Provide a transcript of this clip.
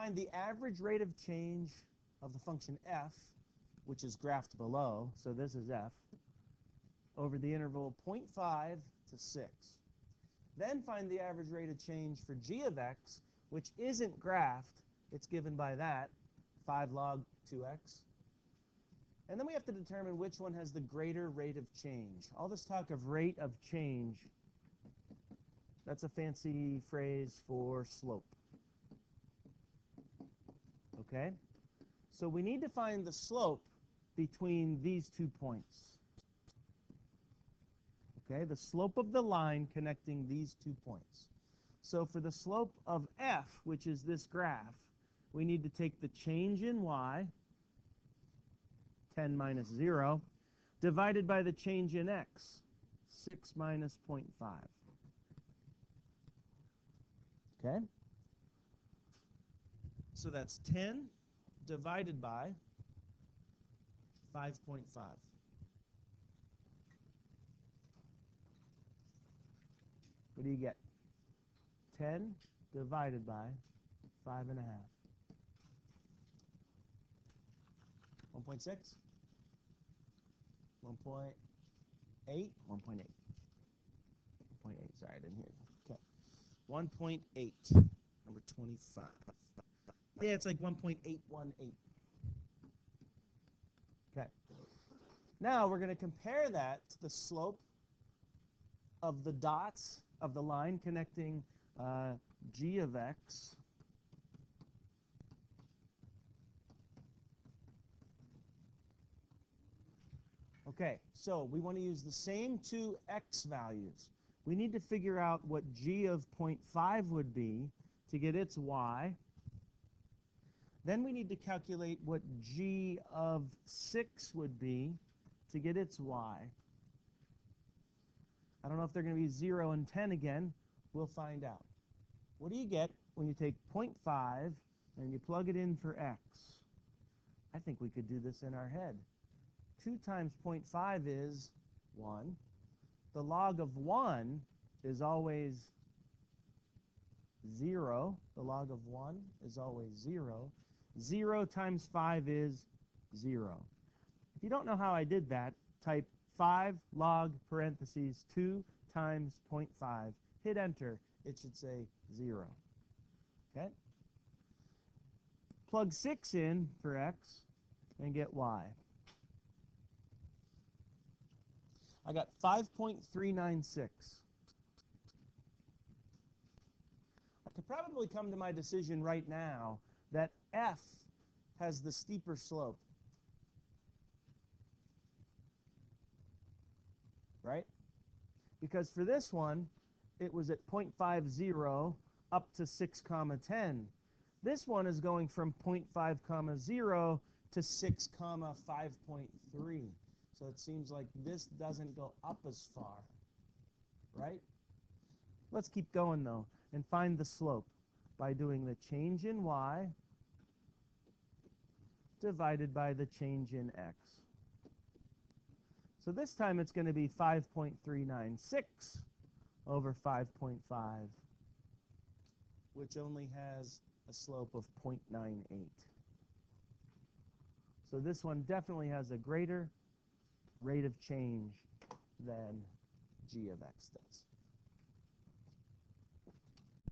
find the average rate of change of the function f, which is graphed below, so this is f, over the interval 0.5 to 6. Then find the average rate of change for g of x, which isn't graphed. It's given by that, 5 log 2x. And then we have to determine which one has the greater rate of change. All this talk of rate of change, that's a fancy phrase for slope. Okay? So we need to find the slope between these 2 points. Okay? The slope of the line connecting these 2 points. So for the slope of f, which is this graph, we need to take the change in y, 10 minus 0, divided by the change in x, 6 minus 0.5. Okay? So that's 10 divided by 5.5. What do you get? 10 divided by 5.5. 1.6? 1.8? 1.8. 1.8. Sorry, I didn't hear you. Okay. 1.8. Number 25. Yeah, it's like 1.818. Okay. Now we're going to compare that to the slope of the dots of the line connecting g of x Okay, so we want to use the same two x values. We need to figure out what g of 0.5 would be to get its y. Then we need to calculate what g of 6 would be to get its y. I don't know if they're going to be 0 and 10 again. We'll find out. What do you get when you take 0.5 and you plug it in for x? I think we could do this in our head. 2 times 0.5 is 1. The log of 1 is always 0. The log of 1 is always 0. 0 times 5 is 0. If you don't know how I did that, type 5 log parentheses 2 times 0.5. Hit enter. It should say 0. Okay? Plug 6 in for x and get y. I got 5.396. I could probably come to my decision right now that f has the steeper slope. Right? Because for this one, it was at 0.50 up to 6 comma 10. This one is going from 0.5 comma 0 to 6 comma 5.3. So it seems like this doesn't go up as far, right? Let's keep going, though, and find the slope by doing the change in y divided by the change in x. So this time it's going to be 5.396 over 5.5, which only has a slope of 0.98. So this one definitely has a greater rate of change than g of x does.